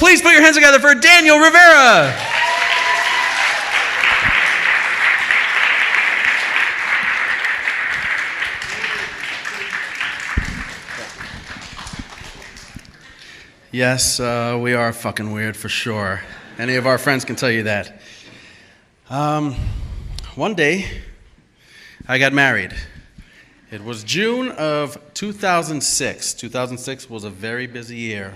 Please put your hands together for Daniel Rivera. Yes, we are fucking weird for sure. Any of our friends can tell you that. One day, I got married. It was June of 2006. 2006 was a very busy year.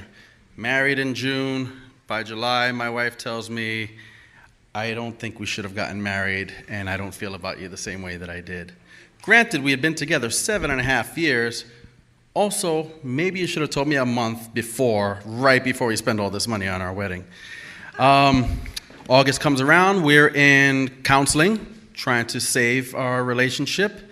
Married in June. By July, my wife tells me, I don't think we should have gotten married, and I don't feel about you the same way that I did. Granted, we had been together 7.5 years. Also, maybe you should have told me a month before, right before we spent all this money on our wedding. August comes around, we're in counseling, trying to save our relationship.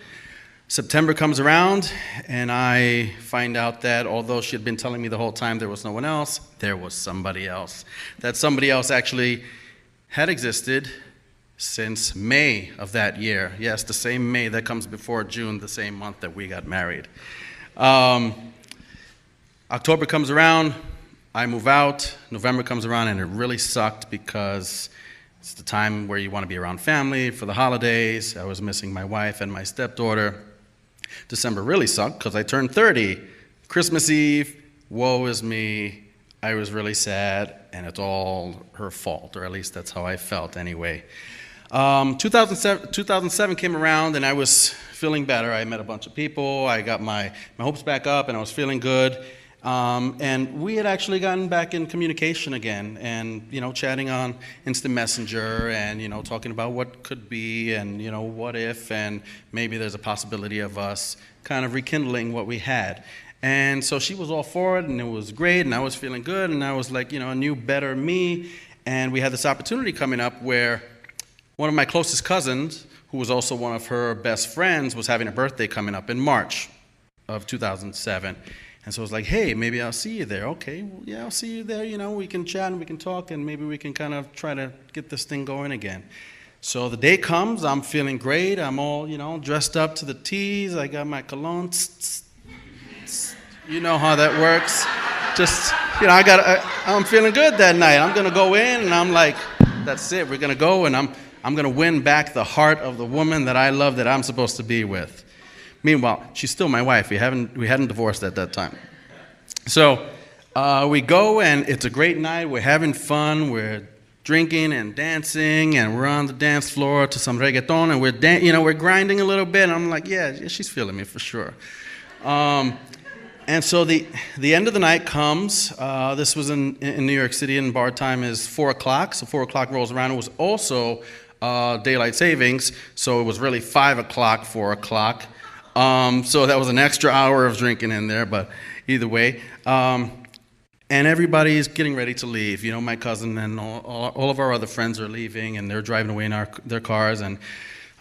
September comes around, and I find out that although she had been telling me the whole time there was no one else, there was somebody else. That somebody else actually had existed since May of that year. Yes, the same May that comes before June, the same month that we got married. October comes around, I move out. November comes around, and it really sucked because it's the time where you want to be around family for the holidays. I was missing my wife and my stepdaughter. December really sucked because I turned 30. Christmas Eve, woe is me. I was really sad, and it's all her fault, or at least that's how I felt anyway. 2007 came around, and I was feeling better. I met a bunch of people. I got my hopes back up, and I was feeling good. And we had actually gotten back in communication again, and chatting on Instant Messenger, and talking about what could be, and what if, and maybe there's a possibility of us kind of rekindling what we had. And so she was all for it, and it was great, and I was feeling good, and I was like, a new, better me. And we had this opportunity coming up where one of my closest cousins, who was also one of her best friends, was having a birthday coming up in March of 2007. And so I was like, hey, maybe I'll see you there. Okay, well, yeah, I'll see you there. We can chat and we can talk, and maybe we can kind of try to get this thing going again. So the day comes, I'm feeling great. I'm all, dressed up to the T's. I got my cologne. You know how that works. Just, I'm feeling good that night. I'm going to go in, and I'm like, that's it. We're going to go, and I'm going to win back the heart of the woman that I love, that I'm supposed to be with. Meanwhile, she's still my wife. We hadn't divorced at that time. So we go, and it's a great night. We're having fun. We're drinking and dancing, and we're on the dance floor to some reggaeton, and we're grinding a little bit. And I'm like, yeah, she's feeling me for sure. And so the end of the night comes. This was in New York City, and bar time is 4 o'clock. So 4 o'clock rolls around. It was also daylight savings, so it was really 5 o'clock, 4 o'clock. So that was an extra hour of drinking in there, but either way. And everybody's getting ready to leave. My cousin and all of our other friends are leaving, and they're driving away in their cars. And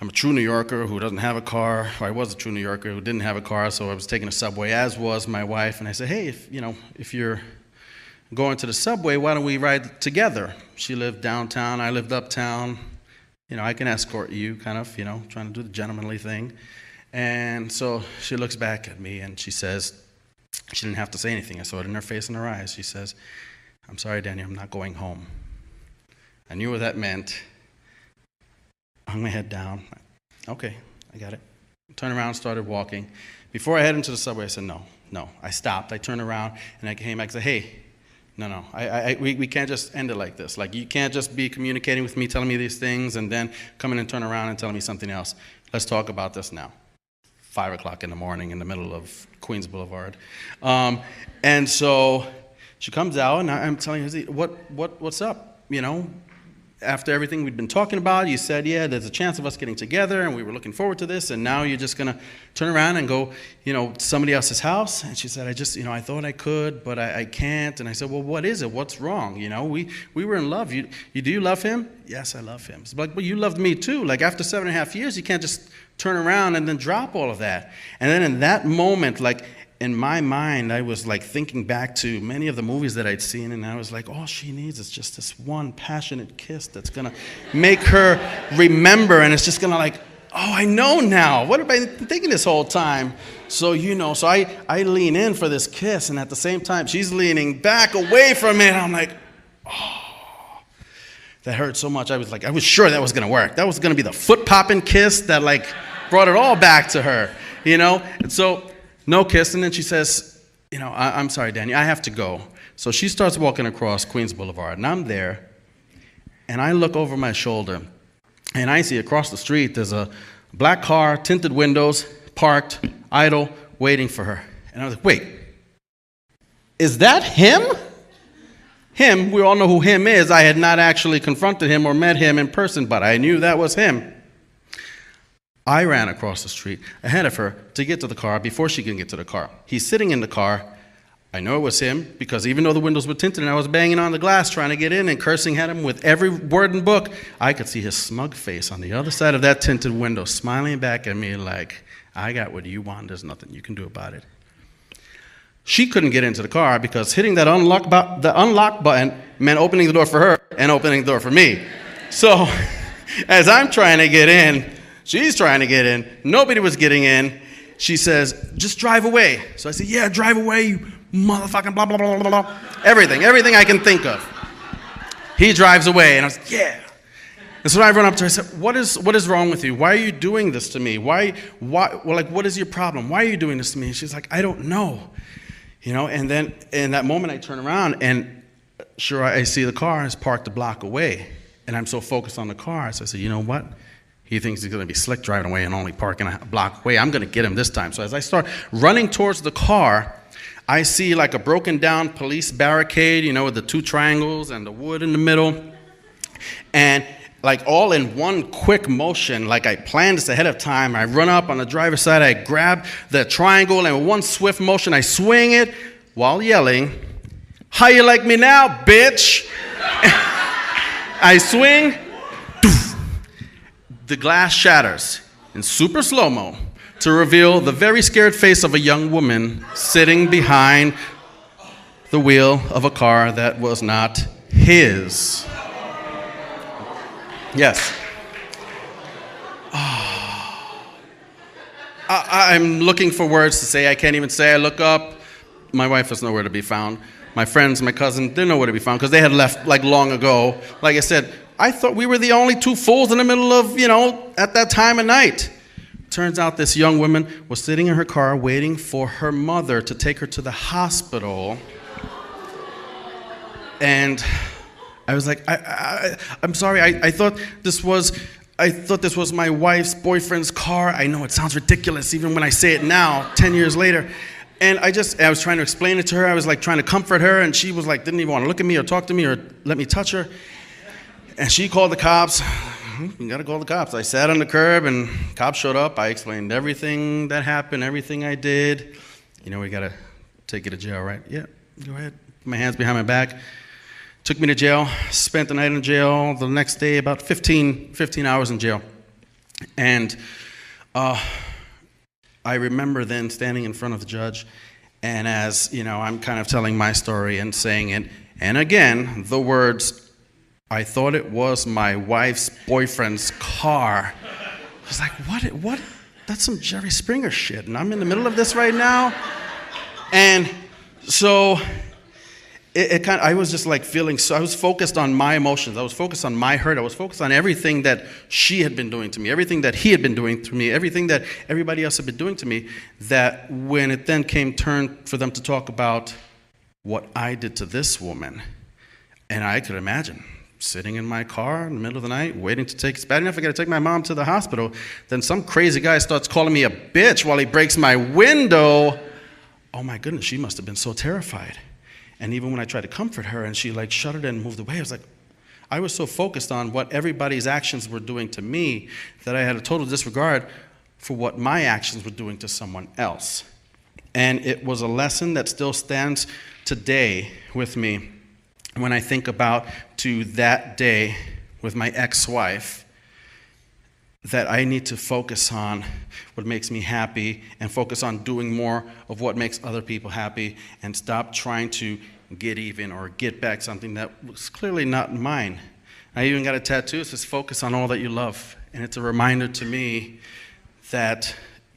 I'm a true New Yorker who doesn't have a car. Or I was a true New Yorker who didn't have a car, so I was taking a subway, as was my wife. And I said, hey, if you're going to the subway, why don't we ride together? She lived downtown. I lived uptown. I can escort you, kind of, trying to do the gentlemanly thing. And so she looks back at me, and she says, she didn't have to say anything. I saw it in her face and her eyes. She says, I'm sorry, Daniel, I'm not going home. I knew what that meant. I hung my head down. Okay, I got it. Turned around, started walking. Before I head into the subway, I said, no. I stopped. I turned around, and I came back and said, hey, no. We can't just end it like this. Like, you can't just be communicating with me, telling me these things, and then come in and turn around and telling me something else. Let's talk about this now. 5 o'clock in the morning in the middle of Queens Boulevard. And so she comes out, and I'm telling her, what's up? After everything we'd been talking about, you said, yeah, there's a chance of us getting together, and we were looking forward to this, and now you're just going to turn around and go, to somebody else's house? And she said, I thought I could, but I can't. And I said, well, what is it? What's wrong? We were in love. Do you love him? Yes, I love him. It's like, but you loved me too. Like, after 7.5 years, you can't just turn around and then drop all of that. And then in that moment, like, in my mind, I was like thinking back to many of the movies that I'd seen, and I was like, all she needs is just this one passionate kiss that's going to make her remember, and it's just going to like, oh, I know now. What have I been thinking this whole time? So, so I lean in for this kiss, and at the same time, she's leaning back away from it. I'm like, That hurt so much. I was sure that was going to work. That was going to be the foot-popping kiss that, like, brought it all back to her, you know? And so, no kiss. And then she says, you know, I'm sorry, Danny, I have to go. So she starts walking across Queens Boulevard, and I'm there, and I look over my shoulder, and I see across the street there's a black car, tinted windows, parked, idle, waiting for her. And I was like, wait, is that him? Him, we all know who him is. I had not actually confronted him or met him in person, but I knew that was him. I ran across the street ahead of her to get to the car before she could get to the car. He's sitting in the car. I know it was him because even though the windows were tinted and I was banging on the glass trying to get in and cursing at him with every word and book, I could see his smug face on the other side of that tinted window smiling back at me like, I got what you want. There's nothing you can do about it. She couldn't get into the car because hitting that unlock button meant opening the door for her and opening the door for me. So as I'm trying to get in, she's trying to get in. Nobody was getting in. She says, just drive away. So I said, yeah, drive away, you motherfucking blah, blah, blah, blah, blah. Everything I can think of. He drives away, and I was like, yeah. And so I run up to her and said, what is wrong with you? Why are you doing this to me? Well, like, what is your problem? Why are you doing this to me? And she's like, I don't know. You know, and then in that moment I turn around and sure I see the car is parked a block away. And I'm so focused on the car, so I said, you know what? He thinks he's going to be slick driving away and only parking a block away. I'm going to get him this time. So as I start running towards the car, I see like a broken down police barricade, you know, with the two triangles and the wood in the middle. And like all in one quick motion, like I planned this ahead of time. I run up on the driver's side, I grab the triangle, and with one swift motion, I swing it while yelling, how you like me now, bitch? I swing, the glass shatters in super slow-mo to reveal the very scared face of a young woman sitting behind the wheel of a car that was not his. Yes. I'm looking for words to say. I can't even say. I look up. My wife is nowhere to be found. My friends, my cousin, they're nowhere to be found because they had left like long ago. Like I said, I thought we were the only two fools in the middle of, you know, at that time of night. Turns out this young woman was sitting in her car waiting for her mother to take her to the hospital. And I was like, I'm sorry, I thought this was my wife's boyfriend's car. I know it sounds ridiculous even when I say it now, 10 years later. And I was trying to explain it to her. I was like trying to comfort her, and she was like, didn't even want to look at me or talk to me or let me touch her. And she called the cops. You gotta call the cops. I sat on the curb and cops showed up. I explained everything that happened, everything I did. You know, we gotta take you to jail, right? Yeah, go ahead. Put my hands behind my back. Took me to jail, spent the night in jail, the next day about 15 hours in jail. And I remember then standing in front of the judge, and as, you know, I'm kind of telling my story and saying it, and again, the words, I thought it was my wife's boyfriend's car. I was like, what? That's some Jerry Springer shit, and I'm in the middle of this right now? And so I was just like feeling, so I was focused on my emotions. I was focused on my hurt. I was focused on everything that she had been doing to me, everything that he had been doing to me, everything that everybody else had been doing to me, that when it then came turn for them to talk about what I did to this woman, and I could imagine sitting in my car in the middle of the night, waiting to take, it's bad enough I gotta take my mom to the hospital, then some crazy guy starts calling me a bitch while he breaks my window. Oh my goodness, she must have been so terrified. And even when I tried to comfort her and she like shuddered and moved away, I was so focused on what everybody's actions were doing to me that I had a total disregard for what my actions were doing to someone else. And it was a lesson that still stands today with me when I think about to that day with my ex-wife, that I need to focus on what makes me happy and focus on doing more of what makes other people happy and stop trying to get even or get back something that was clearly not mine. I even got a tattoo. It says, focus on all that you love. And it's a reminder to me that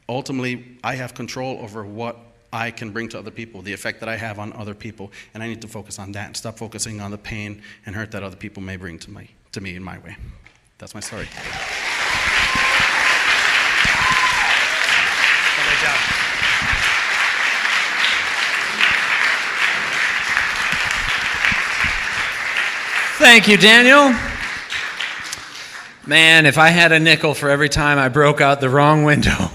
ultimately I have control over what I can bring to other people, the effect that I have on other people, and I need to focus on that and stop focusing on the pain and hurt that other people may bring to me in my way. That's my story. Good job. Thank you, Daniel. Man, if I had a nickel for every time I broke out the wrong window.